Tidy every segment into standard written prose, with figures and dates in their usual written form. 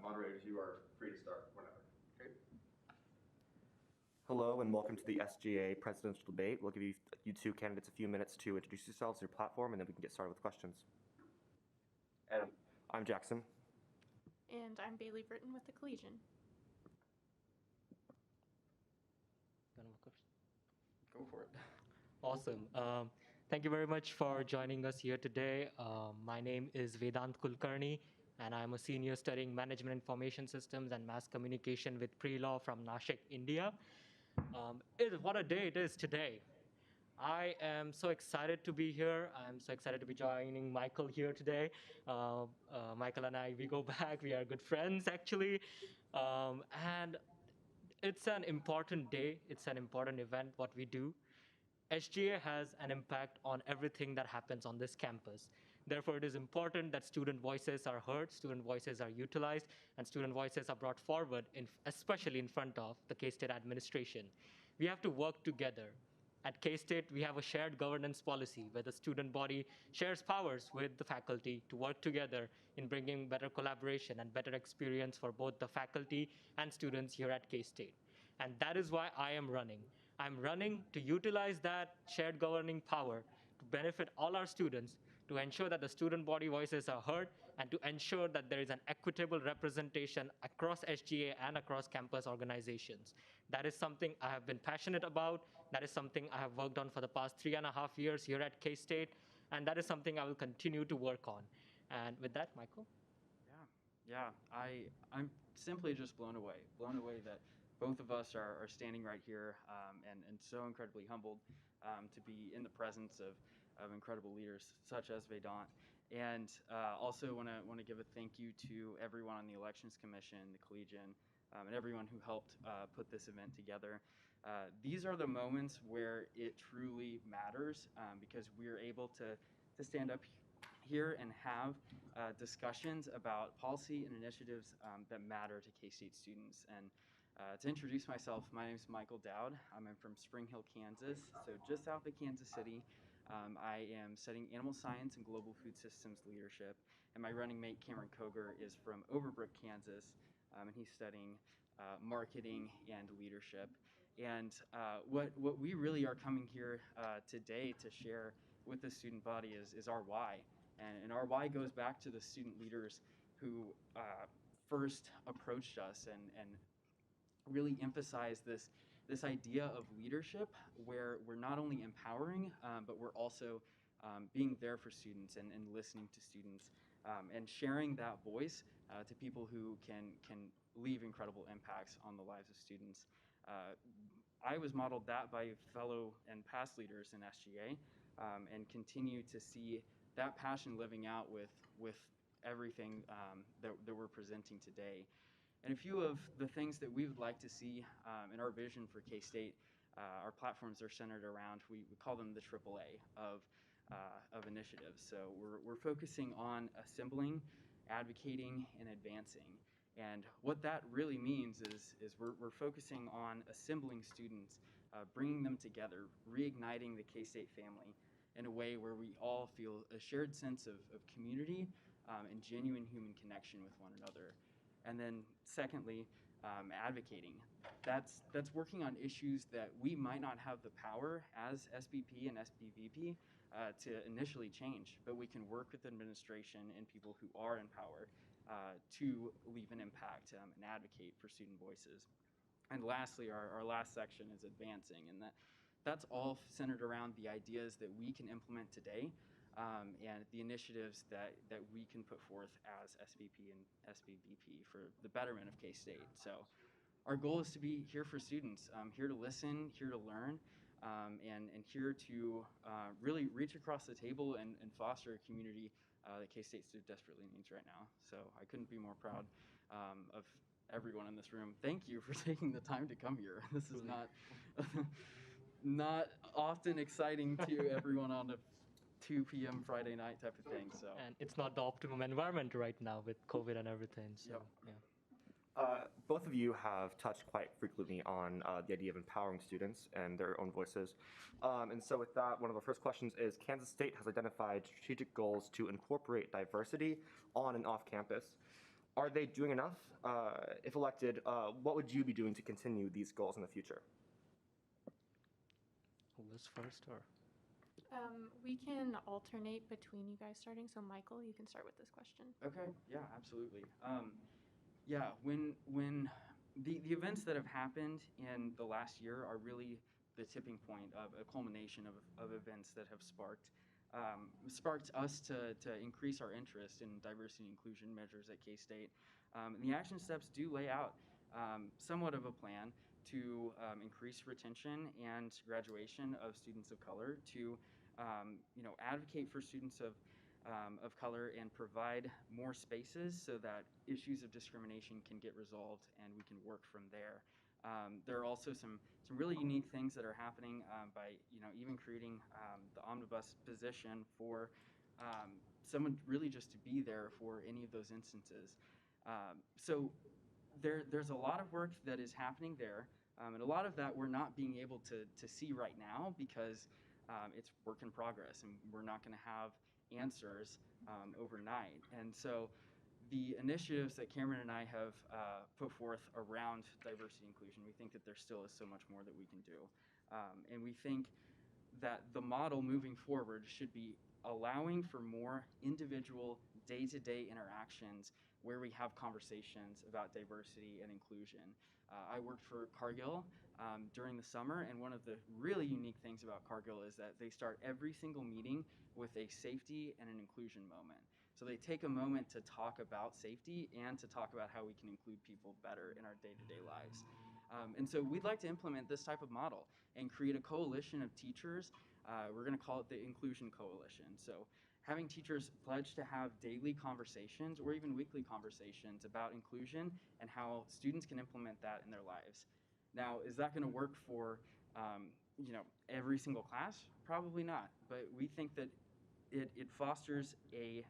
Moderators, you are free to start whenever. Okay. Hello and welcome to the SGA presidential debate. We'll give you two candidates a few minutes to introduce yourselves, your platform, and then we can get started with questions. Adam. I'm Jackson. And I'm Bailey Britton with the Collegian. Go for it. Awesome. Thank you very much for joining us here today. My name is Vedant Kulkarni, and I'm a senior studying Management Information Systems and Mass Communication with Pre-Law from Nashik, India. What a day it is today. I am so excited to be here. I'm so excited to be joining Michael here today. Michael and I, we go back. We are good friends, actually. And it's an important day. It's an important event, what we do. SGA has an impact on everything that happens on this campus. Therefore, it is important that student voices are heard, student voices are utilized, and student voices are brought forward, especially in front of the K-State administration. We have to work together. At K-State, we have a shared governance policy where the student body shares powers with the faculty to work together in bringing better collaboration and better experience for both the faculty and students here at K-State. And that is why I am running. I'm running to utilize that shared governing power to benefit all our students, to ensure that the student body voices are heard, and to ensure that there is an equitable representation across SGA and across campus organizations. That is something I have been passionate about. That is something I have worked on for the past 3.5 years here at K-State, and that is something I will continue to work on. And with that, Michael? Yeah, I'm simply just blown away that both of us are standing right here, and so incredibly humbled to be in the presence of incredible leaders such as Vedant. And also want to give a thank you to everyone on the Elections Commission, the Collegian, and everyone who helped put this event together. These are the moments where it truly matters, because we're able to stand up here and have discussions about policy and initiatives that matter to K-State students. And to introduce myself, my name is Michael Dowd. I'm from Spring Hill, Kansas, so just south of Kansas City. I am studying animal science and global food systems leadership, and my running mate Cameron Koger is from Overbrook, Kansas, and he's studying marketing and leadership. And what we really are coming here today to share with the student body is our why. And our why goes back to the student leaders who first approached us and really emphasized this idea of leadership, where we're not only empowering, but we're also being there for students and listening to students, and sharing that voice to people who can leave incredible impacts on the lives of students. I was modeled that by fellow and past leaders in SGA, and continue to see that passion living out with everything that we're presenting today. And a few of the things that we would like to see in our vision for K-State, our platforms are centered around, we call them the AAA of initiatives. So we're focusing on assembling, advocating, and advancing. And what that really means is we're focusing on assembling students, bringing them together, reigniting the K-State family in a way where we all feel a shared sense of community and genuine human connection with one another. And then secondly, advocating. That's working on issues that we might not have the power as SBP and SBVP to initially change, but we can work with administration and people who are in power to leave an impact and advocate for student voices. And lastly, our last section is advancing, and that's all centered around the ideas that we can implement today, and the initiatives that we can put forth as SVP and SBVP for the betterment of K-State. So our goal is to be here for students, here to listen, here to learn, and here to really reach across the table and foster a community that K-State so desperately needs right now. So I couldn't be more proud of everyone in this room. Thank you for taking the time to come here. This is not often exciting to everyone on a 2 p.m. Friday night type of thing. So. And it's not the optimum environment right now with COVID and everything. So, Yep. Yeah. Both of you have touched quite frequently on the idea of empowering students and their own voices. And so with that, one of the first questions is, Kansas State has identified strategic goals to incorporate diversity on and off campus. Are they doing enough? If elected, what would you be doing to continue these goals in the future? Who was first or? We can alternate between you guys starting. So Michael, you can start with this question. Okay, yeah, absolutely. Yeah, when the events that have happened in the last year are really the tipping point of a culmination of events that have sparked us to increase our interest in diversity and inclusion measures at K-State. And the action steps do lay out somewhat of a plan to increase retention and graduation of students of color, to advocate for students of color and provide more spaces so that issues of discrimination can get resolved and we can work from there. There are also some really unique things that are happening by even creating the omnibus position for someone really just to be there for any of those instances. So there's a lot of work that is happening there, and a lot of that we're not being able to see right now because it's work in progress, and we're not going to have answers overnight. And so the initiatives that Cameron and I have put forth around diversity and inclusion, we think that there still is so much more that we can do. And we think that the model moving forward should be allowing for more individual day-to-day interactions where we have conversations about diversity and inclusion. I worked for Cargill during the summer, and one of the really unique things about Cargill is that they start every single meeting with a safety and an inclusion moment. So they take a moment to talk about safety and to talk about how we can include people better in our day-to-day lives. And so we'd like to implement this type of model and create a coalition of teachers. We're going to call it the Inclusion Coalition. So having teachers pledge to have daily conversations or even weekly conversations about inclusion and how students can implement that in their lives. Now, is that going to work for every single class? Probably not, but we think that it fosters a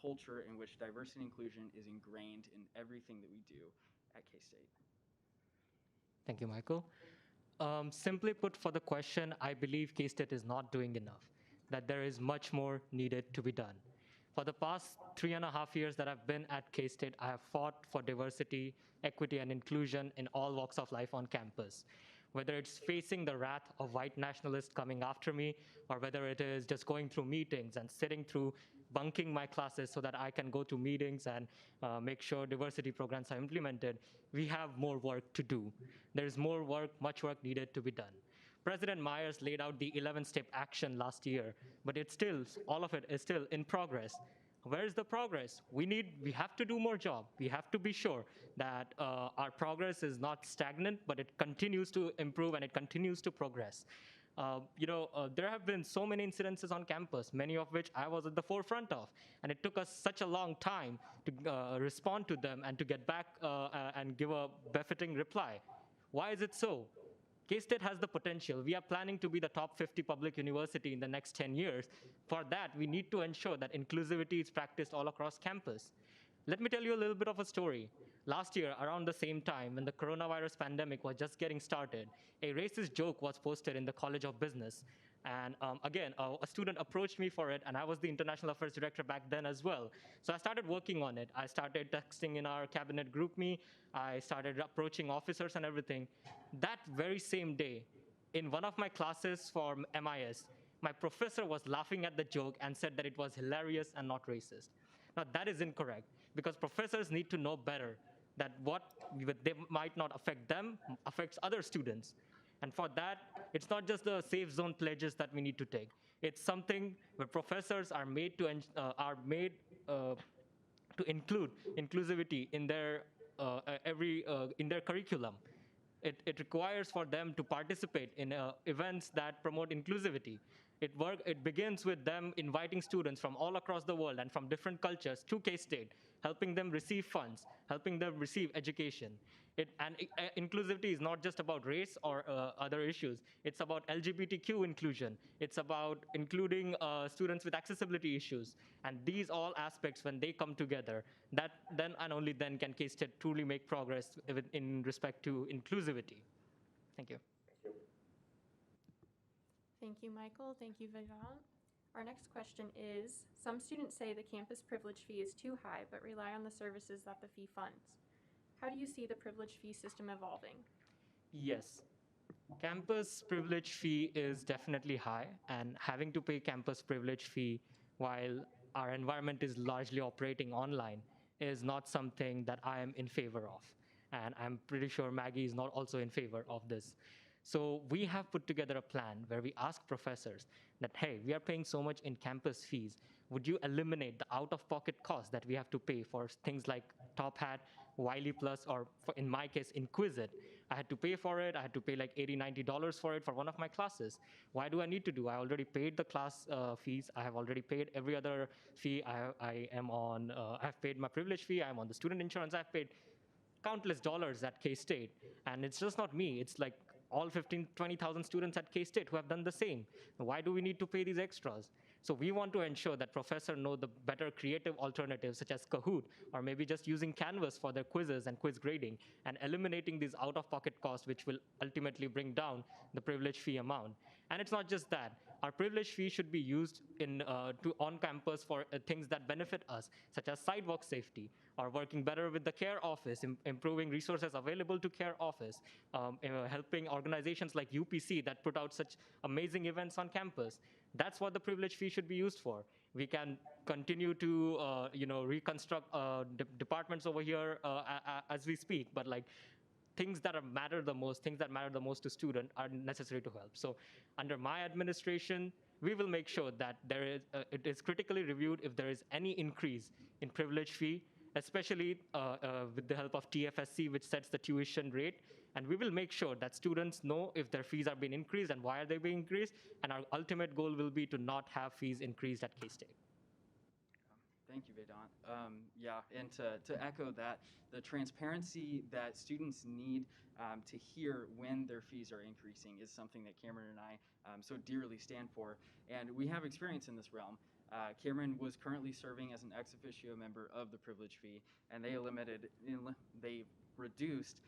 culture in which diversity and inclusion is ingrained in everything that we do at K-State. Thank you, Michael. Simply put, for the question, I believe K-State is not doing enough, that there is much more needed to be done. For the past 3.5 years that I've been at K-State, I have fought for diversity, equity, and inclusion in all walks of life on campus. Whether it's facing the wrath of white nationalists coming after me, or whether it is just going through meetings and sitting through bunking my classes so that I can go to meetings and make sure diversity programs are implemented, we have more work to do. There's more work, much work needed to be done. President Myers laid out the 11-step action last year, but all of it is still in progress. Where is the progress? We have to do more job. We have to be sure that our progress is not stagnant, but it continues to improve and it continues to progress. There have been so many incidences on campus, many of which I was at the forefront of, and it took us such a long time to respond to them and to get back and give a befitting reply. Why is it so? K-State has the potential. We are planning to be the top 50 public university in the next 10 years. For that, we need to ensure that inclusivity is practiced all across campus. Let me tell you a little bit of a story. Last year, around the same time, when the coronavirus pandemic was just getting started, a racist joke was posted in the College of Business. And again, a student approached me for it, and I was the International Affairs Director back then as well. So I started working on it. I started texting in our cabinet group me. I started approaching officers and everything. That very same day, in one of my classes for MIS, my professor was laughing at the joke and said that it was hilarious and not racist. Now, that is incorrect, because professors need to know better that what they might not affect them affects other students. And for that, it's not just the safe zone pledges that we need to take. It's something where professors are made to include inclusivity in their in their curriculum. It requires for them to participate in events that promote inclusivity. It begins with them inviting students from all across the world and from different cultures to K-State, helping them receive funds, helping them receive education. Inclusivity is not just about race or other issues. It's about LGBTQ inclusion. It's about including students with accessibility issues. And these all aspects, when they come together, then and only then can K-State truly make progress in respect to inclusivity. Thank you. Thank you, Michael. Thank you, Vedant. Our next question is, some students say the campus privilege fee is too high but rely on the services that the fee funds. How do you see the privilege fee system evolving? Yes, campus privilege fee is definitely high, and having to pay campus privilege fee while our environment is largely operating online is not something that I am in favor of. And I'm pretty sure Maggie is not also in favor of this. So we have put together a plan where we ask professors that, hey, we are paying so much in campus fees. Would you eliminate the out-of-pocket costs that we have to pay for things like Top Hat, Wiley Plus, or in my case, Inquisit? I had to pay for it. I had to pay like $80, $90 for it for one of my classes. Why do I need to do? I already paid the class fees. I have already paid every other fee. I am on. I've paid my privilege fee. I'm on the student insurance. I've paid countless dollars at K-State. And it's just not me. It's like all 15, 20,000 students at K-State who have done the same. Why do we need to pay these extras? So we want to ensure that professors know the better creative alternatives such as Kahoot, or maybe just using Canvas for their quizzes and quiz grading, and eliminating these out-of-pocket costs, which will ultimately bring down the privilege fee amount. And it's not just that. Our privilege fee should be used on campus for things that benefit us, such as sidewalk safety, or working better with the care office, improving resources available to care office, helping organizations like UPC that put out such amazing events on campus. That's what the privilege fee should be used for. We can continue to reconstruct departments over here as we speak, but like things that matter the most to student are necessary to help. So under my administration, we will make sure that it is critically reviewed if there is any increase in privilege fee, especially with the help of TFSC, which sets the tuition rate. And we will make sure that students know if their fees are being increased and why are they being increased. And our ultimate goal will be to not have fees increased at K-State. Thank you, Vedant. Yeah, and to echo that, the transparency that students need to hear when their fees are increasing is something that Cameron and I so dearly stand for, and we have experience in this realm. Cameron was currently serving as an ex officio member of the privilege fee, and they reduced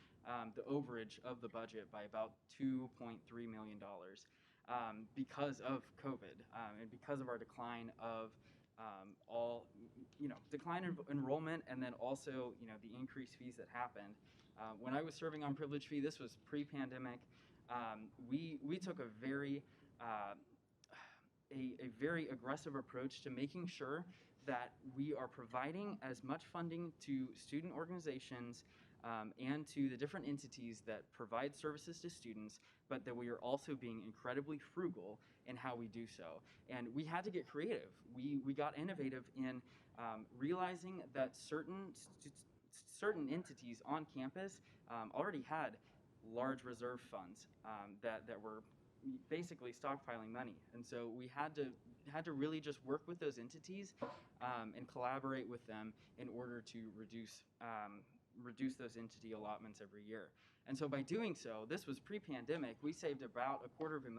the overage of the budget by about $2.3 million because of COVID and because of our decline of decline in enrollment, and then also, the increased fees that happened. When I was serving on privilege fee, this was pre-pandemic. We took a very aggressive approach to making sure that we are providing as much funding to student organizations and to the different entities that provide services to students, but that we are also being incredibly frugal in how we do so. And we had to get creative. We got innovative in realizing that certain entities on campus already had large reserve funds that were basically stockpiling money. And so we had to really just work with those entities and collaborate with them in order to reduce those entity allotments every year. And so by doing so, this was pre-pandemic, we saved about $250,000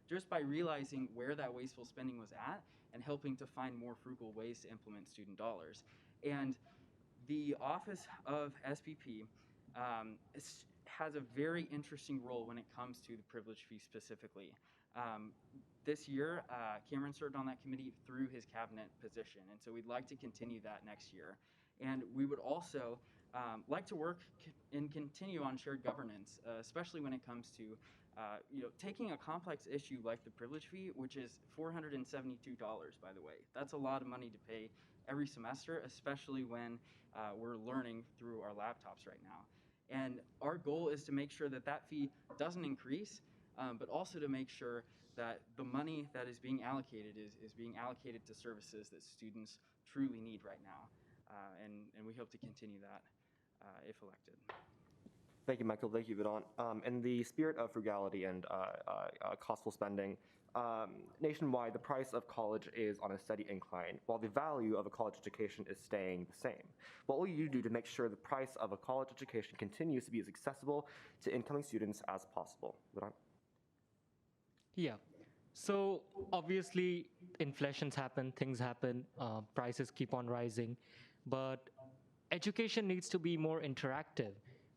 just by realizing where that wasteful spending was at and helping to find more frugal ways to implement student dollars. And the Office of SPP has a very interesting role when it comes to the privilege fee specifically. This year, Cameron served on that committee through his cabinet position, and so we'd like to continue that next year. And we would also like to work and continue on shared governance, especially when it comes to taking a complex issue like the privilege fee, which is $472, by the way. That's a lot of money to pay every semester, especially when we're learning through our laptops right now. And our goal is to make sure that that fee doesn't increase, but also to make sure that the money that is being allocated is being allocated to services that students truly need right now. And we hope to continue that if elected. Thank you, Michael. Thank you, Vedant. In the spirit of frugality and costful spending, nationwide, the price of college is on a steady incline, while the value of a college education is staying the same. What will you do to make sure the price of a college education continues to be as accessible to incoming students as possible? Vedant? Yeah. So obviously, inflations happen, things happen, prices keep on rising, but education needs to be more interactive.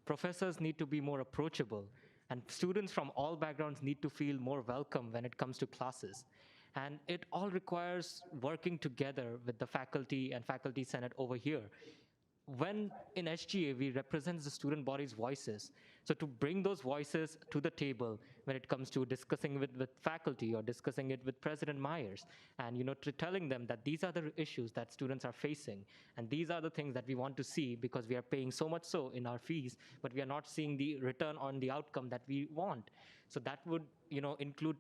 Professors need to be more approachable, and students from all backgrounds need to feel more welcome when it comes to classes. And it all requires working together with the faculty and faculty senate over here. When in SGA, we represent the student body's voices. So to bring those voices to the table when it comes to discussing with faculty or discussing it with President Myers, and to telling them that these are the issues that students are facing, and these are the things that we want to see, because we are paying so much so in our fees, but we are not seeing the return on the outcome that we want. So that would include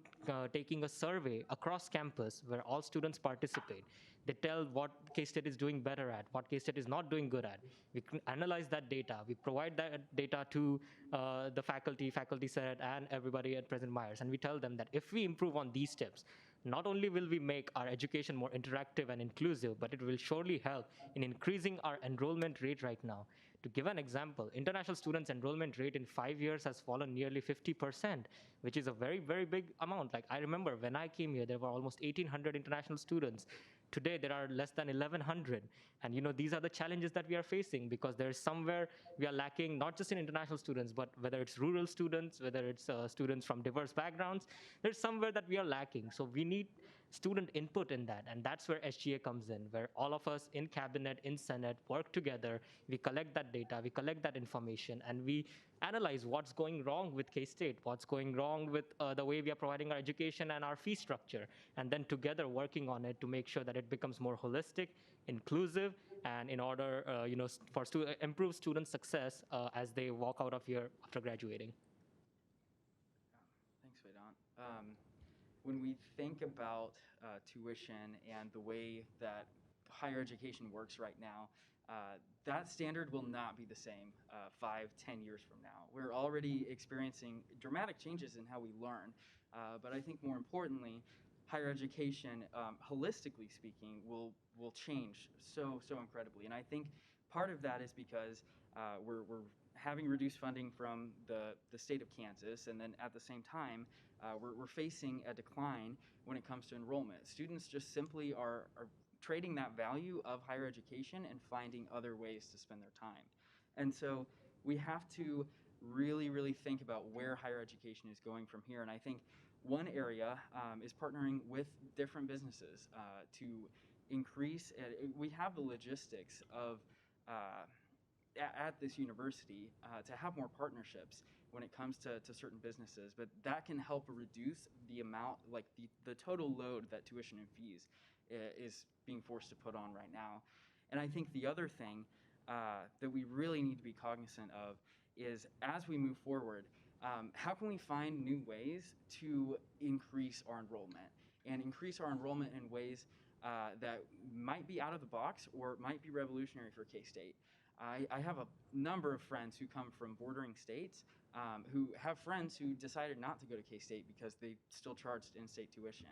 taking a survey across campus where all students participate. They tell what K-State is doing better at, what K-State is not doing good at. We can analyze that data. We provide that data to the faculty senate, and everybody at President Myers. And we tell them that if we improve on these steps, not only will we make our education more interactive and inclusive, but it will surely help in increasing our enrollment rate right now. To give an example, international students' enrollment rate in 5 years has fallen nearly 50%, which is a very, very big amount. Like, I remember when I came here, there were almost 1,800 international students. Today, there are less than 1,100. And these are the challenges that we are facing, because there's somewhere we are lacking, not just in international students, but whether it's rural students, whether it's students from diverse backgrounds, there's somewhere that we are lacking. So we need student input in that. And that's where SGA comes in, where all of us in cabinet, in Senate, work together. We collect that data, we collect that information, and we analyze what's going wrong with K-State, what's going wrong with the way we are providing our education and our fee structure, and then together working on it to make sure that it becomes more holistic, inclusive, and in order for improve student success as they walk out of here after graduating. Thanks, Vedant. When we think about tuition and the way that higher education works right now, that standard will not be the same 5-10 years from now. We're already experiencing dramatic changes in how we learn, but I think more importantly, higher education, holistically speaking, will change so incredibly. And I think part of that is because we're having reduced funding from the state of Kansas, and then at the same time, we're facing a decline when it comes to enrollment. Students just simply are trading that value of higher education and finding other ways to spend their time. And so we have to really, really think about where higher education is going from here. And I think one area is partnering with different businesses to increase. We have the logistics of at this university to have more partnerships when it comes to certain businesses, but that can help reduce the amount, like the total load that tuition and fees is being forced to put on right now. And I think the other thing that we really need to be cognizant of is, as we move forward, how can we find new ways to increase our enrollment and increase our enrollment in ways that might be out of the box or might be revolutionary for K-State. I have a number of friends who come from bordering states who have friends who decided not to go to K-State because they still charged in-state tuition.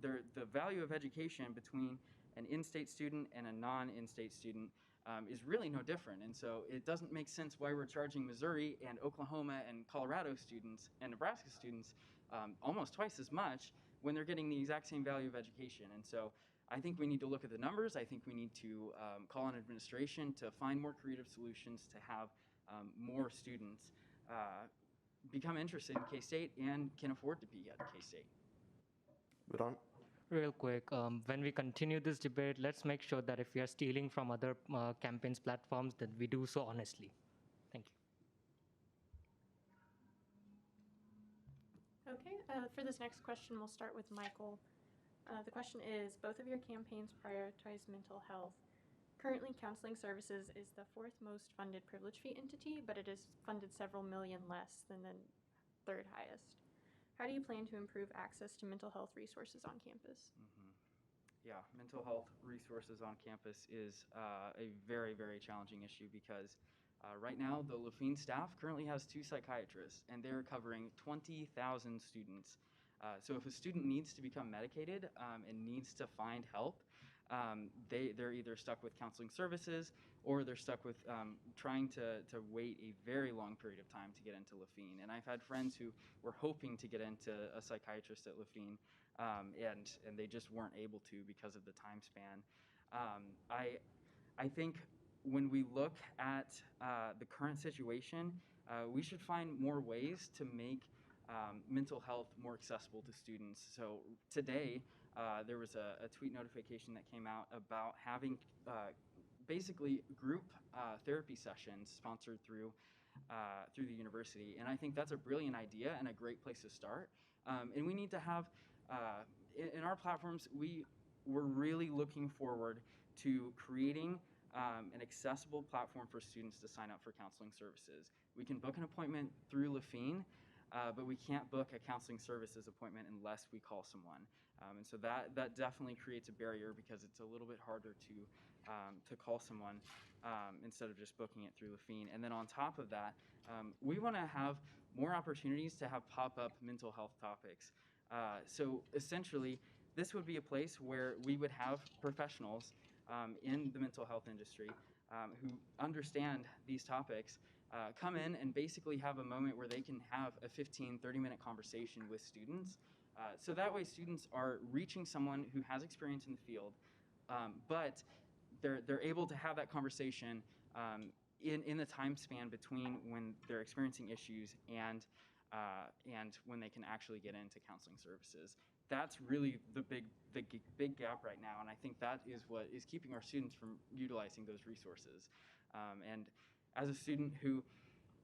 The value of education between an in-state student and a non-in-state student is really no different. And so it doesn't make sense why we're charging Missouri and Oklahoma and Colorado students and Nebraska students almost twice as much when they're getting the exact same value of education. And so I think we need to look at the numbers. I think we need to call on administration to find more creative solutions to have more students become interested in K-State and can afford to be at K-State. Vedant? Real quick, when we continue this debate, let's make sure that if we are stealing from other campaigns platforms, that we do so honestly. Thank you. Okay, for this next question, we'll start with Michael. The question is, both of your campaigns prioritize mental health. Currently, counseling services is the fourth most funded privilege fee entity, but it is funded several million less than the third highest. How do you plan to improve access to mental health resources on campus? Mm-hmm. Yeah, mental health resources on campus is a very, very challenging issue because right now the Lafayette staff currently has 2 psychiatrists and they're covering 20,000 students. So if a student needs to become medicated and needs to find help, they're either stuck with counseling services or they're stuck with trying to wait a very long period of time to get into Lafayette. And I've had friends who were hoping to get into a psychiatrist at Lafayette and they just weren't able to because of the time span. I think when we look at the current situation, we should find more ways to make mental health more accessible to students. So today, there was a tweet notification that came out about having basically group therapy sessions sponsored through the university. And I think that's a brilliant idea and a great place to start. And we need to have, in our platforms, we're really looking forward to creating an accessible platform for students to sign up for counseling services. We can book an appointment through Lafine, but we can't book a counseling services appointment unless we call someone. And so that definitely creates a barrier because it's a little bit harder to call someone instead of just booking it through Lafine. And then on top of that, we want to have more opportunities to have pop-up mental health topics. So essentially, this would be a place where we would have professionals in the mental health industry who understand these topics come in and basically have a moment where they can have a 15, 30-minute conversation with students. So that way students are reaching someone who has experience in the field, but they're able to have that conversation in the time span between when they're experiencing issues and when they can actually get into counseling services. That's really the big gap right now, and I think that is what is keeping our students from utilizing those resources. And as a student who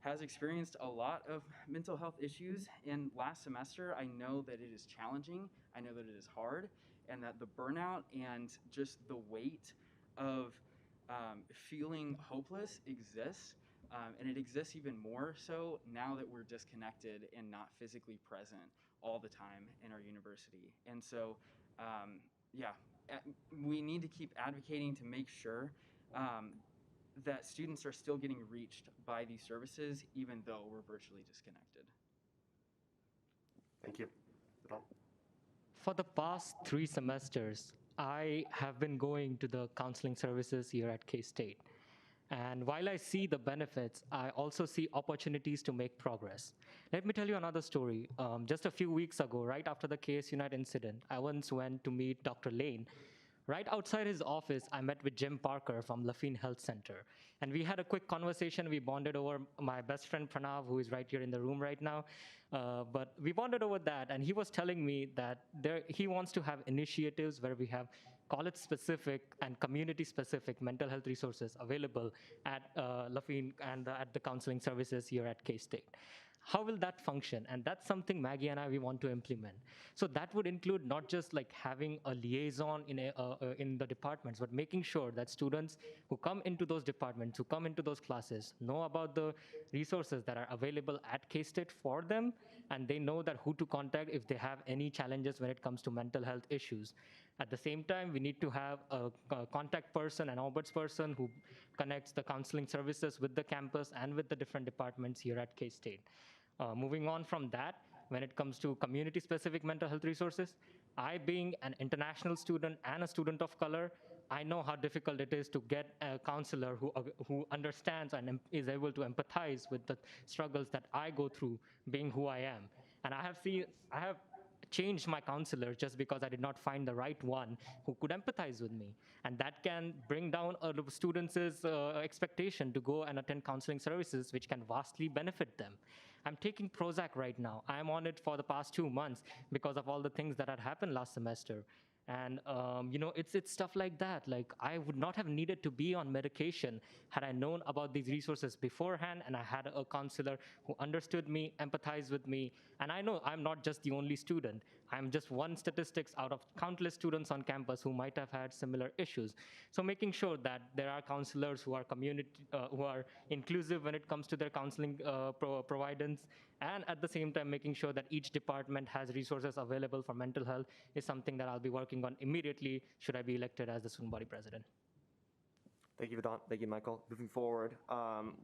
has experienced a lot of mental health issues in last semester, I know that it is challenging, I know that it is hard, and that the burnout and just the weight of feeling hopeless exists. And it exists even more so now that we're disconnected and not physically present all the time in our university. And so, we need to keep advocating to make sure that students are still getting reached by these services, even though we're virtually disconnected. Thank you. Vedant? For the past 3 semesters, I have been going to the counseling services here at K-State. And while I see the benefits, I also see opportunities to make progress. Let me tell you another story. Just a few weeks ago, right after the KS Unite incident, I once went to meet Dr. Lane. Right outside his office, I met with Jim Parker from Lafine Health Center. And we had a quick conversation. We bonded over my best friend Pranav, who is right here in the room right now. But we bonded over that, and he was telling me that he wants to have initiatives where we have college-specific and community-specific mental health resources available at Lafine and at the counseling services here at K-State. How will that function? And that's something Maggie and we want to implement. So that would include not just like having a liaison in the departments, but making sure that students who come into those departments, who come into those classes, know about the resources that are available at K-State for them, and they know that who to contact if they have any challenges when it comes to mental health issues. At the same time, we need to have a contact person, an ombudsperson who connects the counseling services with the campus and with the different departments here at K-State. Moving on from that, when it comes to community-specific mental health resources, I, being an international student and a student of color, I know how difficult it is to get a counselor who understands and is able to empathize with the struggles that I go through being who I am. And I have changed my counselor just because I did not find the right one who could empathize with me. And that can bring down a student's expectation to go and attend counseling services, which can vastly benefit them. I'm taking Prozac right now. I'm on it for the past 2 months because of all the things that had happened last semester. And it's stuff like that. Like, I would not have needed to be on medication had I known about these resources beforehand, and I had a counselor who understood me, empathized with me. And I know I'm not just the only student. I'm just one statistics out of countless students on campus who might have had similar issues. So making sure that there are counselors who are who are inclusive when it comes to their counseling providence, and at the same time making sure that each department has resources available for mental health is something that I'll be working on immediately should I be elected as the student body president. Thank you, Vedant. Thank you, Michael. Moving forward,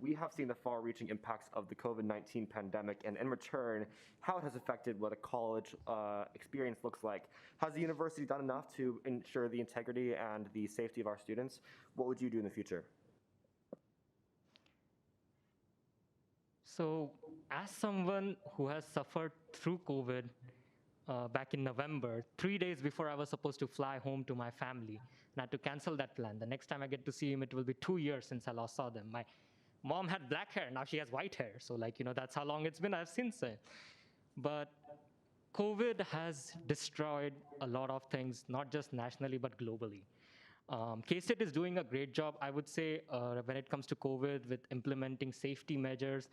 we have seen the far-reaching impacts of the COVID-19 pandemic, and in return, how it has affected what a college experience looks like. Has the university done enough to ensure the integrity and the safety of our students? What would you do in the future? So, as someone who has suffered through COVID back in November, 3 days before I was supposed to fly home to my family, and I had to cancel that plan. The next time I get to see him, it will be 2 years since I last saw them. My mom had black hair, now she has white hair. So, that's how long it's been. I've since. But COVID has destroyed a lot of things, not just nationally, but globally. K-State is doing a great job, I would say, when it comes to COVID with implementing safety measures,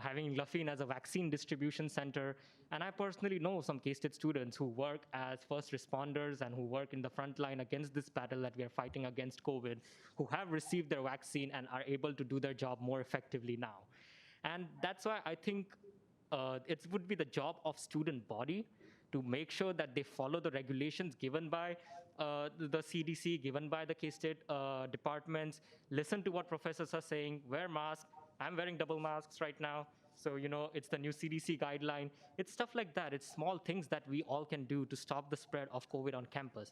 having Lufkin as a vaccine distribution center. And I personally know some K-State students who work as first responders and who work in the front line against this battle that we are fighting against COVID, who have received their vaccine and are able to do their job more effectively now. And that's why I think it would be the job of student body to make sure that they follow the regulations given by the CDC, given by the K-State departments, listen to what professors are saying, wear masks. I'm wearing double masks right now. So, it's the new CDC guideline. It's stuff like that. It's small things that we all can do to stop the spread of COVID on campus.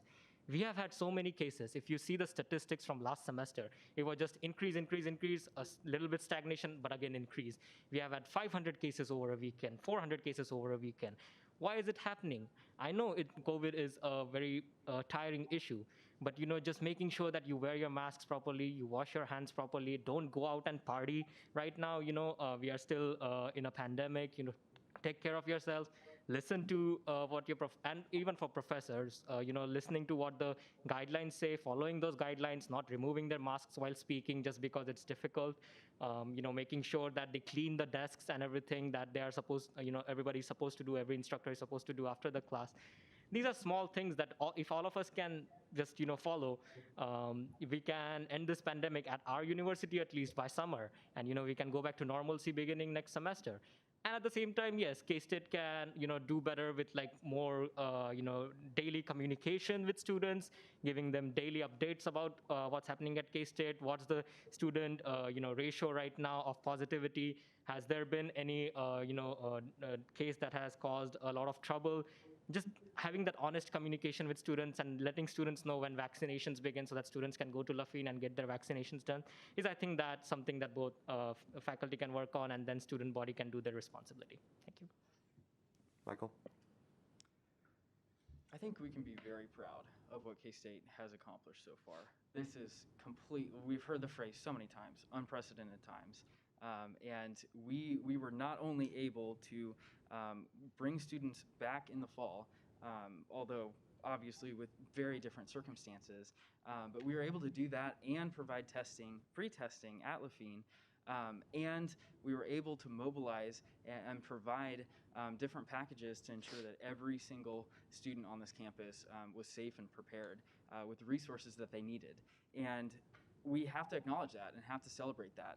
We have had so many cases. If you see the statistics from last semester, it was just increase, increase, increase, a little bit stagnation, but again increase. We have had 500 cases over a weekend, 400 cases over a weekend. Why is it happening? I know COVID is a very tiring issue, but just making sure that you wear your masks properly, you wash your hands properly, don't go out and party. Right now, we are still in a pandemic. Take care of yourselves, listen to what your and even for professors, listening to what the guidelines say, following those guidelines, not removing their masks while speaking just because it's difficult, making sure that they clean the desks and everything that they are supposed, everybody's supposed to do, every instructor is supposed to do after the class. These are small things that if all of us can just follow, we can end this pandemic at our university at least by summer, and we can go back to normalcy beginning next semester. And at the same time, yes, K-State can do better with like more daily communication with students, giving them daily updates about what's happening at K-State, what's the student ratio right now of positivity, has there been any case that has caused a lot of trouble. Just having that honest communication with students and letting students know when vaccinations begin so that students can go to Lufkin and get their vaccinations done is, I think, that's something that both faculty can work on, and then student body can do their responsibility. Thank you. Michael? I think we can be very proud of what K-State has accomplished so far. This is we've heard the phrase so many times, unprecedented times. And we were not only able to bring students back in the fall, although obviously with very different circumstances, but we were able to do that and provide testing, free testing at Lufkin, and we were able to mobilize and provide different packages to ensure that every single student on this campus was safe and prepared with the resources that they needed. And we have to acknowledge that and have to celebrate that.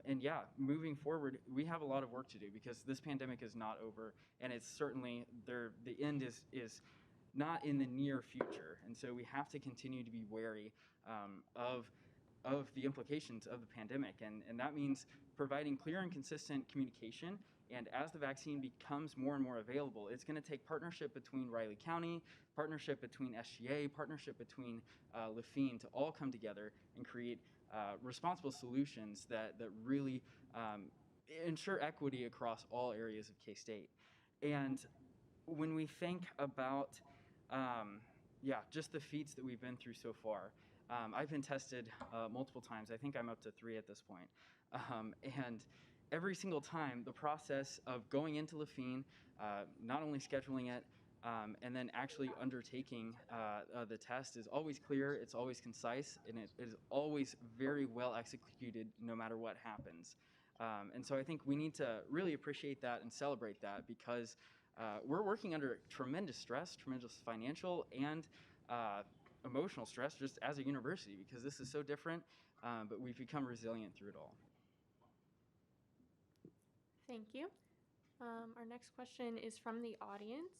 And yeah, moving forward, we have a lot of work to do because this pandemic is not over, and it's certainly the end is not in the near future. And so we have to continue to be wary of the implications of the pandemic. And that means providing clear and consistent communication. And as the vaccine becomes more and more available, it's going to take partnership between Riley County, partnership between SGA, partnership between Lufkin to all come together and create responsible solutions that really ensure equity across all areas of K-State. And when we think about, just the feats that we've been through so far, I've been tested multiple times. I think I'm up to 3 at this point. And every single time, the process of going into Lufkin, not only scheduling it, and then actually undertaking the test is always clear, it's always concise, and it is always very well executed no matter what happens. And so I think we need to really appreciate that and celebrate that because we're working under tremendous stress, tremendous financial and emotional stress just as a university because this is so different, but we've become resilient through it all. Thank you. Our next question is from the audience,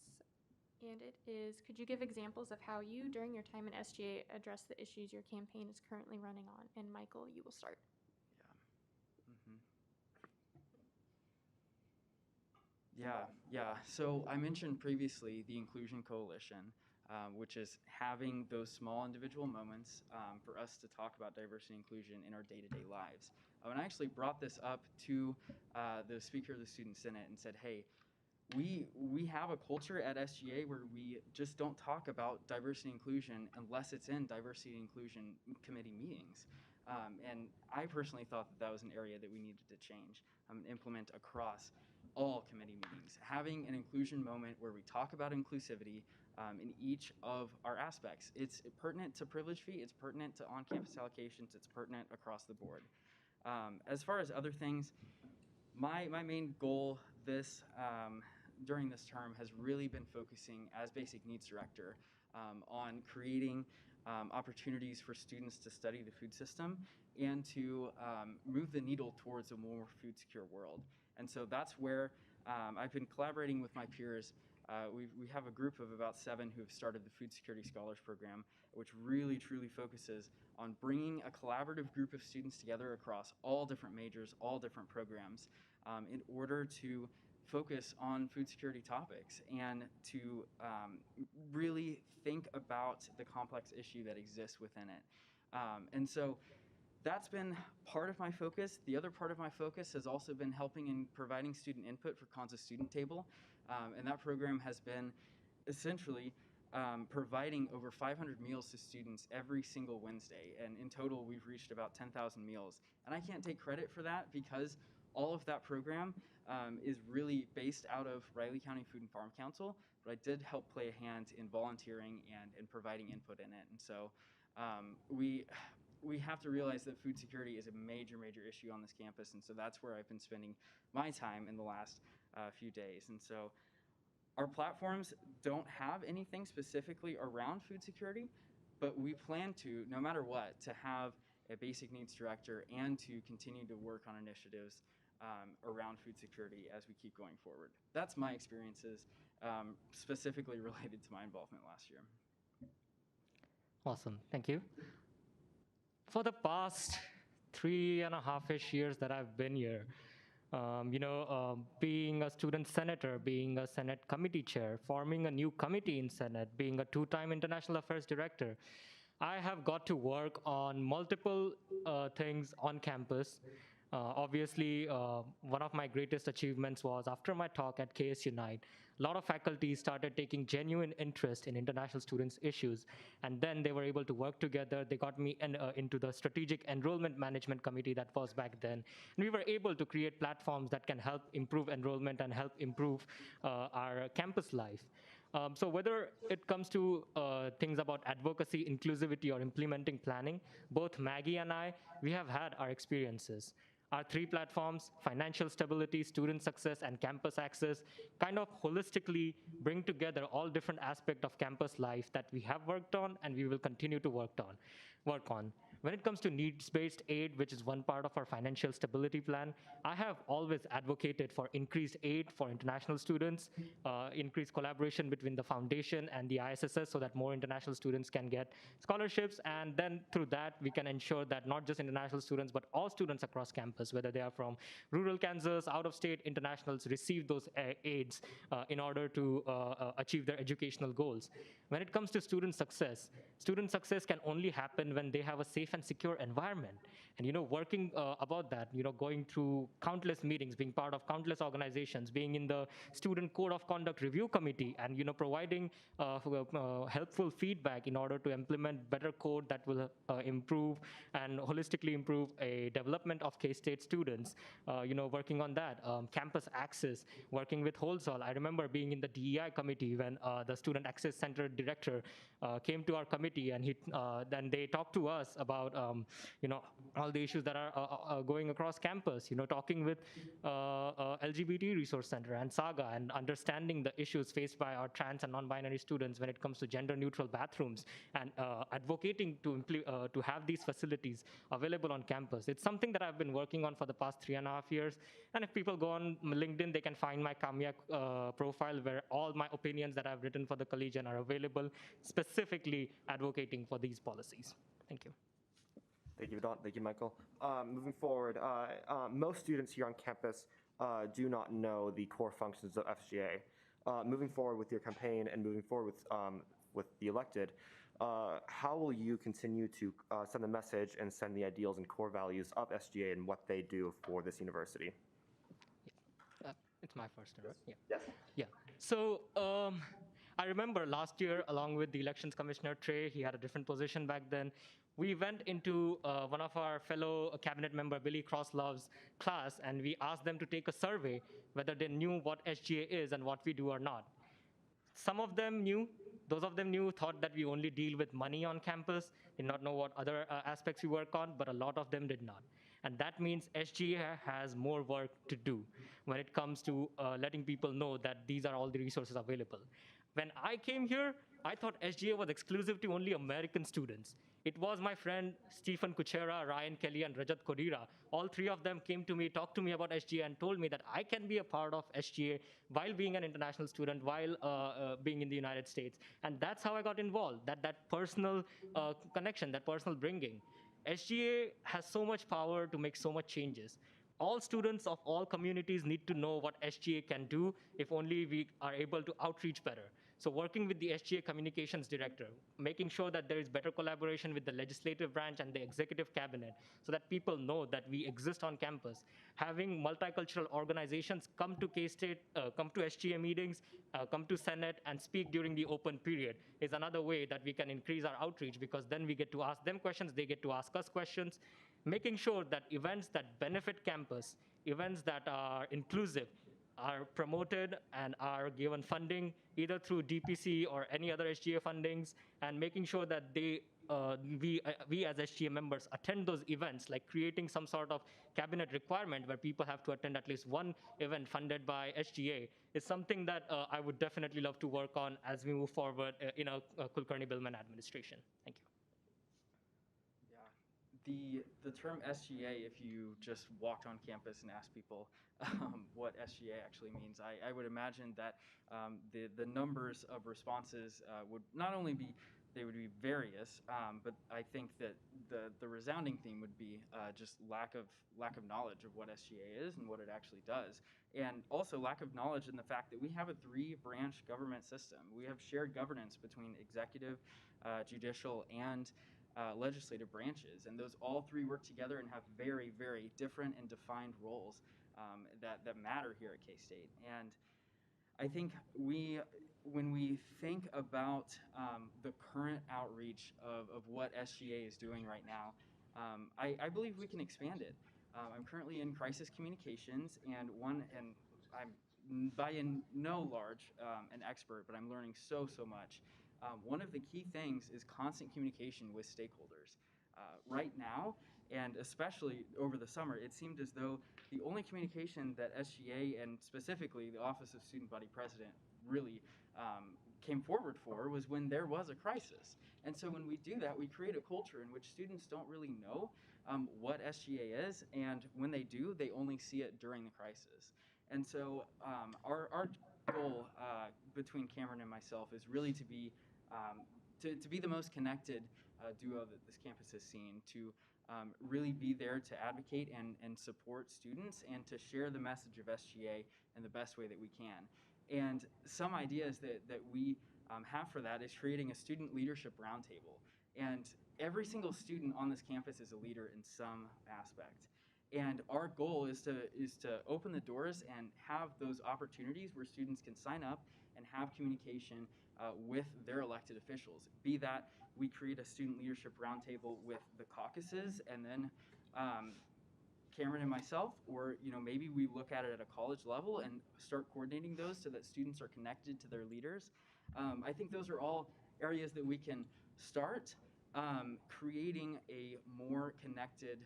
and it is, could you give examples of how you, during your time in SGA, address the issues your campaign is currently running on? And Michael, you will start. Yeah. So I mentioned previously the Inclusion Coalition, which is having those small individual moments for us to talk about diversity and inclusion in our day-to-day lives. And I actually brought this up to the Speaker of the Student Senate and said, hey, we have a culture at SGA where we just don't talk about diversity and inclusion unless it's in diversity and inclusion committee meetings. And I personally thought that that was an area that we needed to change and implement across all committee meetings. Having an inclusion moment where we talk about inclusivity in each of our aspects. It's pertinent to privilege fee, it's pertinent to on-campus allocations, it's pertinent across the board. As far as other things, my main goal during this term has really been focusing as basic needs director on creating opportunities for students to study the food system and to move the needle towards a more food secure world. And so that's where I've been collaborating with my peers. We have a group of about 7 who have started the Food Security Scholars Program, which really truly focuses on bringing a collaborative group of students together across all different majors, all different programs, in order to focus on food security topics and to really think about the complex issue that exists within it. And so that's been part of my focus. The other part of my focus has also been helping in providing student input for Kansa Student Table. And that program has been essentially providing over 500 meals to students every single Wednesday. And in total, we've reached about 10,000 meals. And I can't take credit for that because all of that program is really based out of Riley County Food and Farm Council, but I did help play a hand in volunteering and providing input in it. And so we have to realize that food security is a major issue on this campus, and so that's where I've been spending my time in the last few days. And so our platforms don't have anything specifically around food security, but we plan to, no matter what, to have a basic needs director and to continue to work on initiatives around food security as we keep going forward. That's my experiences specifically related to my involvement last year. Awesome, thank you. For the past 3.5-ish years that I've been here, being a student senator, being a Senate committee chair, forming a new committee in Senate, being a 2-time international affairs director, I have got to work on multiple things on campus. Obviously, one of my greatest achievements was after my talk at KS Unite, a lot of faculty started taking genuine interest in international students' issues, and then they were able to work together. They got me into the Strategic Enrollment Management Committee that was back then, and we were able to create platforms that can help improve enrollment and help improve our campus life. So whether it comes to things about advocacy, inclusivity, or implementing planning, both Maggie and I, we have had our experiences. Our 3 platforms, financial stability, student success, and campus access, kind of holistically bring together all different aspects of campus life that we have worked on and we will continue to work on. When it comes to needs-based aid, which is one part of our financial stability plan, I have always advocated for increased aid for international students, increased collaboration between the foundation and the ISSS so that more international students can get scholarships, and then through that we can ensure that not just international students but all students across campus, whether they are from rural Kansas, out of state, internationals, receive those aids in order to achieve their educational goals. When it comes to student success can only happen when they have a safe and secure environment. And working about that, going through countless meetings, being part of countless organizations, being in the Student Code of Conduct Review Committee, and providing helpful feedback in order to implement better code that will improve and holistically improve a development of K-State students. Working on that, campus access, working with Holzall. I remember being in the DEI committee when the Student Access Center director came to our committee, and then they talked to us about all the issues that are going across campus, talking with LGBT Resource Center and Saga, and understanding the issues faced by our trans and non-binary students when it comes to gender-neutral bathrooms, and advocating to have these facilities available on campus. It's something that I've been working on for the past 3.5 years, and if people go on LinkedIn, they can find my Kamya profile where all my opinions that I've written for the Collegian are available, specifically advocating for these policies. Thank you. Thank you, Vedant. Thank you, Michael. Moving forward, most students here on campus do not know the core functions of SGA. Moving forward with your campaign and moving forward with the elected, how will you continue to send the message and send the ideals and core values of SGA and what they do for this university? It's my first turn, right? Yeah. Yes. Yeah. So I remember last year, along with the Elections Commissioner Trey, he had a different position back then. we went into one of our fellow cabinet member, Billy Crosslove's class, and we asked them to take a survey whether they knew what SGA is and what we do or not. Some of them knew, those of them knew, thought that we only deal with money on campus, did not know what other aspects we work on, but a lot of them did not. And that means SGA has more work to do when it comes to letting people know that these are all the resources available. When I came here, I thought SGA was exclusive to only American students. It was my friend Stephen Kuchera, Ryan Kelly, and Rajat Kodira. All three of them came to me, talked to me about SGA, and told me that I can be a part of SGA while being an international student, while being in the United States. And that's how I got involved, that personal connection, that personal bringing. SGA has so much power to make so much changes. All students of all communities need to know what SGA can do if only we are able to outreach better. So working with the SGA communications director, making sure that there is better collaboration with the legislative branch and the executive cabinet so that people know that we exist on campus. Having multicultural organizations come to K-State, come to SGA meetings, come to Senate and speak during the open period is another way that we can increase our outreach, because then we get to ask them questions, they get to ask us questions. Making sure that events that benefit campus, events that are inclusive, are promoted and are given funding either through DPC or any other SGA fundings, and making sure that we as SGA members attend those events, like creating some sort of cabinet requirement where people have to attend at least one event funded by SGA, is something that I would definitely love to work on as we move forward in a Kulkarni-Billman administration. Thank you. The term SGA, if you just walked on campus and asked people what SGA actually means, I would imagine that the numbers of responses would not only be, they would be various, but I think that the resounding theme would be just lack of knowledge of what SGA is and what it actually does, and also lack of knowledge in the fact that we have a 3-branch government system. We have shared governance between executive, judicial, and legislative branches, and those all 3 work together and have very, very different and defined roles that matter here at K-State. And I think when we think about the current outreach of what SGA is doing right now, I believe we can expand it. I'm currently in crisis communications, and I'm by no large an expert, but I'm learning so much. One of the key things is constant communication with stakeholders. Right now, and especially over the summer, it seemed as though the only communication that SGA and specifically the Office of Student Body President really came forward for was when there was a crisis. And so when we do that, we create a culture in which students don't really know what SGA is, and when they do, they only see it during the crisis. And so our goal between Cameron and myself is really to be the most connected duo that this campus has seen, to really be there to advocate and support students and to share the message of SGA in the best way that we can. And some ideas that we have for that is creating a student leadership roundtable. And every single student on this campus is a leader in some aspect. And our goal is to open the doors and have those opportunities where students can sign up and have communication with their elected officials. Be that we create a student leadership roundtable with the caucuses, and then Cameron and myself, or maybe we look at it at a college level and start coordinating those so that students are connected to their leaders. I think those are all areas that we can start creating a more connected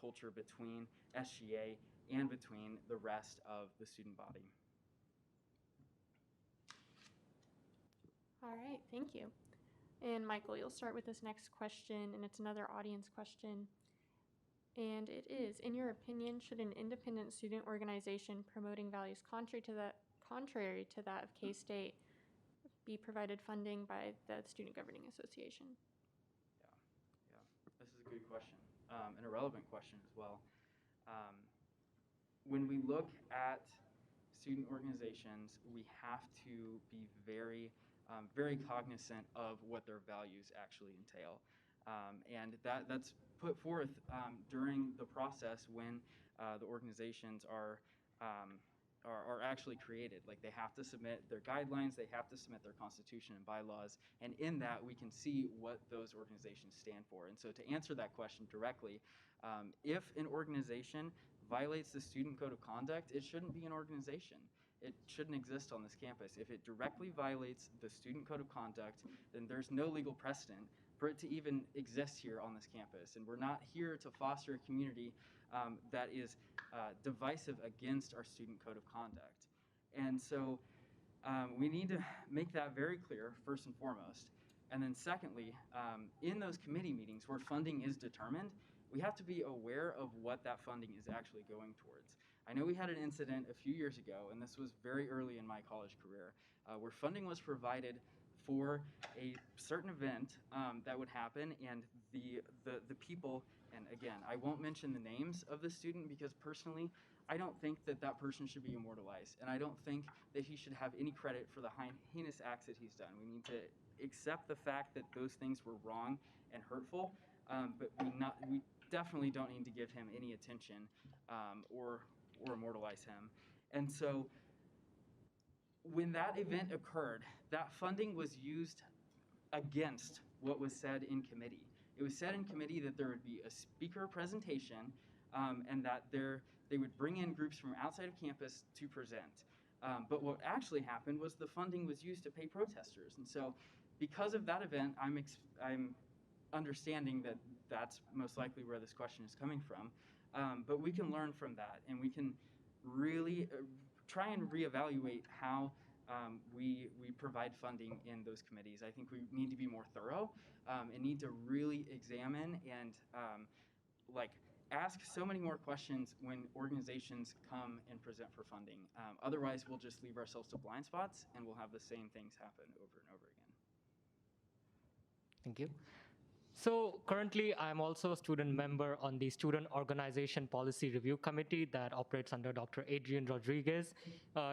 culture between SGA and between the rest of the student body. All right, thank you. And Michael, you'll start with this next question, and it's another audience question. And it is, in your opinion, should an independent student organization promoting values contrary to that of K-State be provided funding by the Student Governing Association? Yeah, this is a good question, and a relevant question as well. When we look at student organizations, we have to be very cognizant of what their values actually entail. And that's put forth during the process when the organizations are are actually created. Like they have to submit their guidelines, they have to submit their constitution and bylaws, and in that we can see what those organizations stand for. And so to answer that question directly, if an organization violates the student code of conduct, it shouldn't be an organization. It shouldn't exist on this campus. If it directly violates the student code of conduct, then there's no legal precedent for it to even exist here on this campus. And we're not here to foster a community that is divisive against our student code of conduct. And so we need to make that very clear, first and foremost. And then secondly, in those committee meetings where funding is determined, we have to be aware of what that funding is actually going towards. I know we had an incident a few years ago, and this was very early in my college career, where funding was provided for a certain event that would happen, and the people, and again, I won't mention the names of the student because personally, I don't think that that person should be immortalized, and I don't think that he should have any credit for the heinous acts that he's done. We need to accept the fact that those things were wrong and hurtful, but we definitely don't need to give him any attention or immortalize him. And so when that event occurred, that funding was used against what was said in committee. It was said in committee that there would be a speaker presentation and that they would bring in groups from outside of campus to present. But what actually happened was the funding was used to pay protesters. And so because of that event, I'm understanding that that's most likely where this question is coming from. But we can learn from that, and we can really try and reevaluate how we provide funding in those committees. I think we need to be more thorough and need to really examine and ask so many more questions when organizations come and present for funding. Otherwise, we'll just leave ourselves to blind spots, and we'll have the same things happen over and over again. Thank you. So currently, I'm also a student member on the Student Organization Policy Review Committee that operates under Dr. Adrian Rodriguez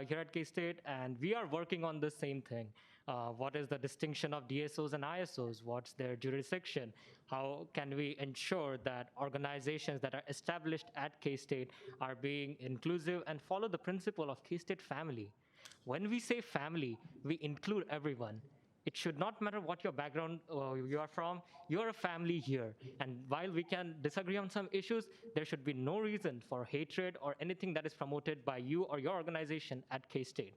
here at K-State, and we are working on the same thing. What is the distinction of DSOs and ISOs? What's their jurisdiction? How can we ensure that organizations that are established at K-State are being inclusive and follow the principle of K-State family? When we say family, we include everyone. It should not matter what your background you are from, you're a family here. And while we can disagree on some issues, there should be no reason for hatred or anything that is promoted by you or your organization at K-State.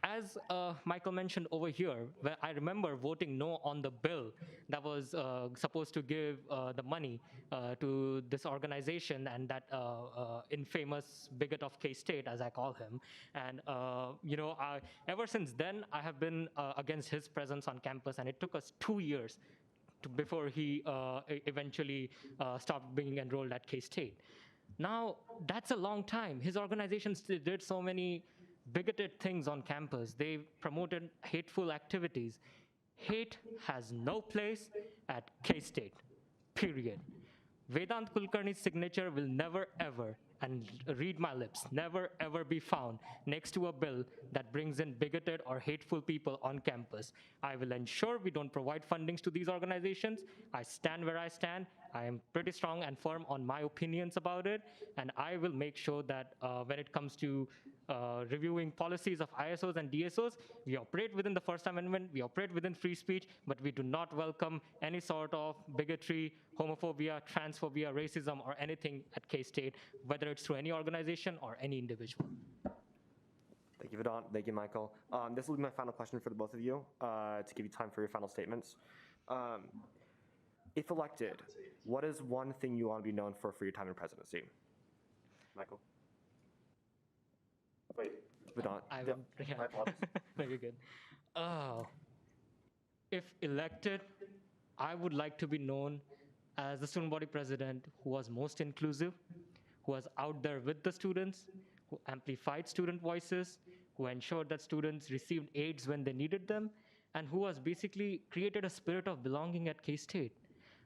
As Michael mentioned over here, where I remember voting no on the bill that was supposed to give the money to this organization and that infamous bigot of K-State, as I call him. And ever since then, I have been against his presence on campus, and it took us 2 years before he eventually stopped being enrolled at K-State. Now, that's a long time. His organization did so many bigoted things on campus. They promoted hateful activities. Hate has no place at K-State, period. Vedant Kulkarni's signature will never ever, and read my lips, never ever be found next to a bill that brings in bigoted or hateful people on campus. I will ensure we don't provide fundings to these organizations. I stand where I stand. I am pretty strong and firm on my opinions about it, and I will make sure that when it comes to reviewing policies of ISOs and DSOs, we operate within the First Amendment, we operate within free speech, but we do not welcome any sort of bigotry, homophobia, transphobia, racism, or anything at K-State, whether it's through any organization or any individual. Thank you, Vedant. Thank you, Michael. This will be my final question for the both of you to give you time for your final statements. If elected, what is one thing you want to be known for your time in presidency? Michael? Wait, Vedant. My apologies. Very good. If elected, I would like to be known as the student body president who was most inclusive, who was out there with the students, who amplified student voices, who ensured that students received aids when they needed them, and who was basically created a spirit of belonging at K-State.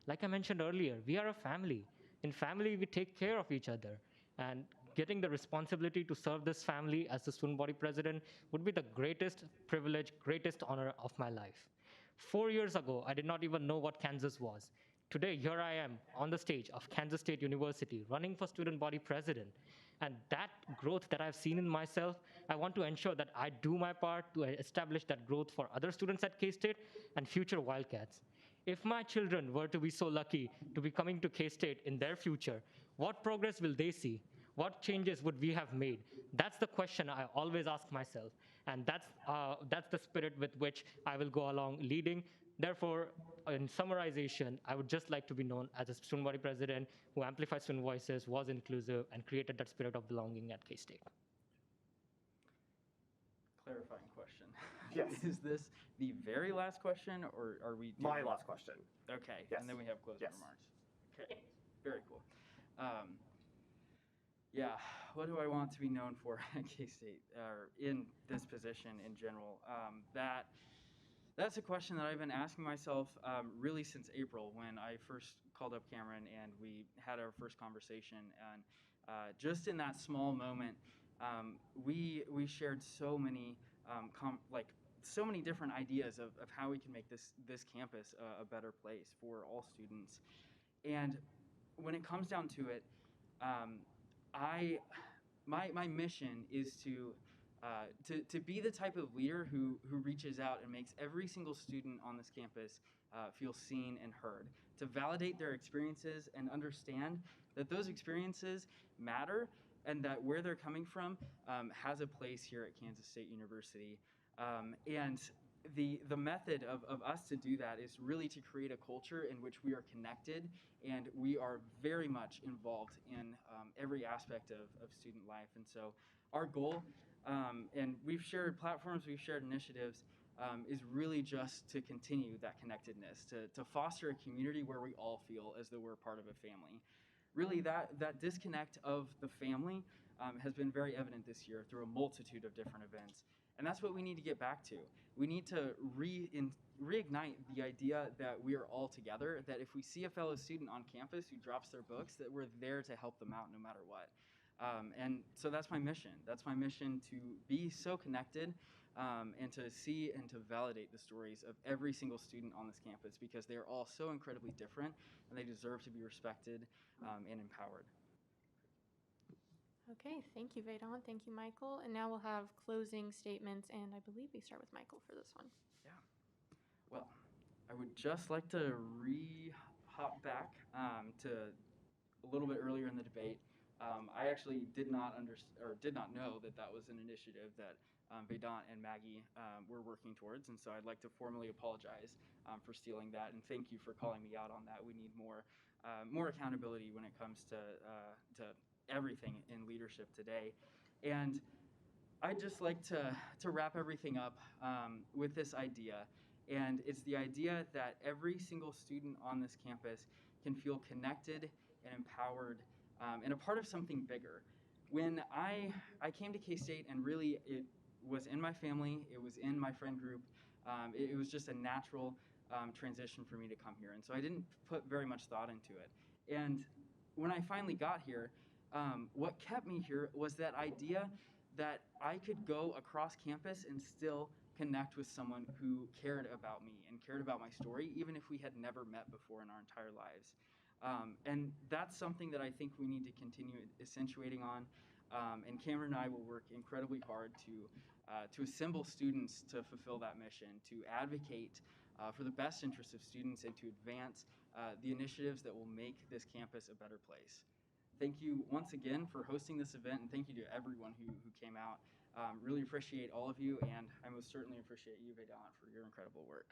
Like I mentioned earlier, we are a family. In family, we take care of each other. And getting the responsibility to serve this family as the student body president would be the greatest privilege, greatest honor of my life. 4 years ago, I did not even know what Kansas was. Today, here I am on the stage of Kansas State University, running for student body president. And that growth that I've seen in myself, I want to ensure that I do my part to establish that growth for other students at K-State and future Wildcats. If my children were to be so lucky to be coming to K-State in their future, what progress will they see? What changes would we have made? That's the question I always ask myself, and that's the spirit with which I will go along leading. Therefore, in summarization, I would just like to be known as a student body president who amplified student voices, was inclusive, and created that spirit of belonging at K-State. Clarifying question. Yes. Is this the very last question, or are we? My last question. Okay. Yes. And then we have closing Yes. remarks. Okay. Very cool. Yeah. What do I want to be known for at K-State, or in this position in general? That's a question that I've been asking myself really since April, when I first called up Cameron and we had our first conversation. And just in that small moment, we shared so many so many different ideas of how we can make this campus a better place for all students. And when it comes down to it, my mission is to be the type of leader who reaches out and makes every single student on this campus feel seen and heard, to validate their experiences and understand that those experiences matter and that where they're coming from has a place here at Kansas State University. And the method of us to do that is really to create a culture in which we are connected and we are very much involved in every aspect of student life. And so our goal, and we've shared platforms, we've shared initiatives, is really just to continue that connectedness, to foster a community where we all feel as though we're part of a family. Really, that disconnect of the family has been very evident this year through a multitude of different events. And that's what we need to get back to. We need to reignite the idea that we are all together, that if we see a fellow student on campus who drops their books, that we're there to help them out no matter what. And so that's my mission. That's my mission, to be so connected and to see and to validate the stories of every single student on this campus, because they are all so incredibly different and they deserve to be respected and empowered. Okay, thank you, Vedant. Thank you, Michael. And now we'll have closing statements, and I believe we start with Michael for this one. Yeah. Well, I would just like to hop back to a little bit earlier in the debate. I actually did not know that was an initiative that Vedant and Maggie were working towards, and so I'd like to formally apologize for stealing that, and thank you for calling me out on that. We need more accountability when it comes to everything in leadership today. And I'd just like to wrap everything up with this idea, and it's the idea that every single student on this campus can feel connected and empowered and a part of something bigger. When I came to K-State, and really it was in my family, it was in my friend group, it was just a natural transition for me to come here, and so I didn't put very much thought into it. And when I finally got here, what kept me here was that idea that I could go across campus and still connect with someone who cared about me and cared about my story, even if we had never met before in our entire lives. And that's something that I think we need to continue accentuating on. And Cameron and I will work incredibly hard to assemble students to fulfill that mission, to advocate for the best interests of students, and to advance the initiatives that will make this campus a better place. Thank you once again for hosting this event, and thank you to everyone who came out. Really appreciate all of you, and I most certainly appreciate you, Vedant, for your incredible work.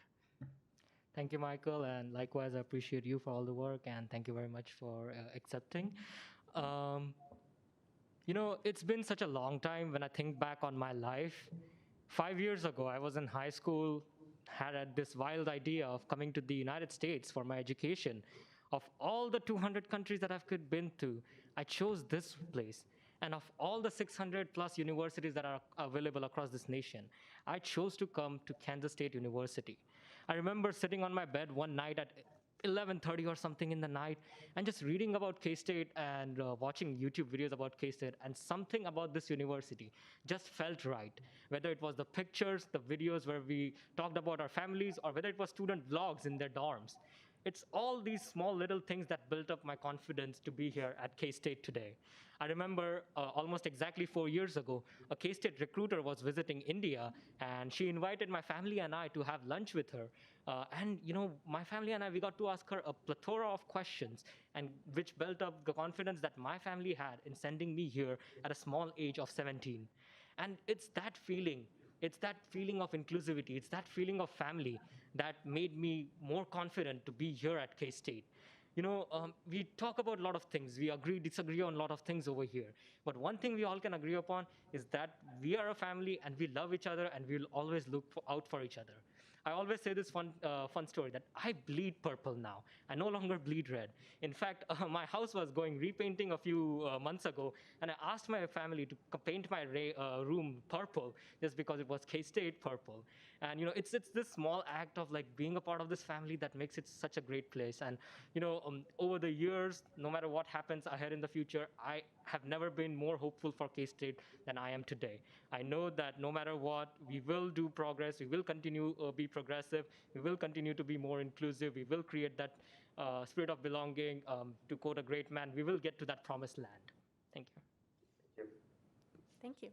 Thank you, Michael, and likewise, I appreciate you for all the work, and thank you very much for accepting. It's been such a long time when I think back on my life. 5 years ago, I was in high school, had this wild idea of coming to the United States for my education. Of all the 200 countries that I've been to, I chose this place. And of all the 600 plus universities that are available across this nation, I chose to come to Kansas State University. I remember sitting on my bed one night at 11:30 or something in the night and just reading about K-State and watching YouTube videos about K-State, and something about this university just felt right. Whether it was the pictures, the videos where we talked about our families, or whether it was student vlogs in their dorms. It's all these small little things that built up my confidence to be here at K-State today. I remember almost exactly 4 years ago, a K-State recruiter was visiting India, and she invited my family and I to have lunch with her. And my family and I, we got to ask her a plethora of questions, and which built up the confidence that my family had in sending me here at a small age of 17. And it's that feeling of inclusivity, it's that feeling of family that made me more confident to be here at K-State. We talk about a lot of things. We agree, disagree on a lot of things over here. But one thing we all can agree upon is that we are a family and we love each other and we'll always out for each other. I always say this fun story that I bleed purple now. I no longer bleed red. In fact, my house was going repainting a few months ago, and I asked my family to paint my room purple just because it was K-State purple. And it's this small act of like being a part of this family that makes it such a great place. And over the years, no matter what happens ahead in the future, I have never been more hopeful for K-State than I am today. I know that no matter what, we will do progress. We will continue be progressive. We will continue to be more inclusive. We will create that spirit of belonging. To quote a great man, we will get to that promised land. Thank you. Thank you. Thank you.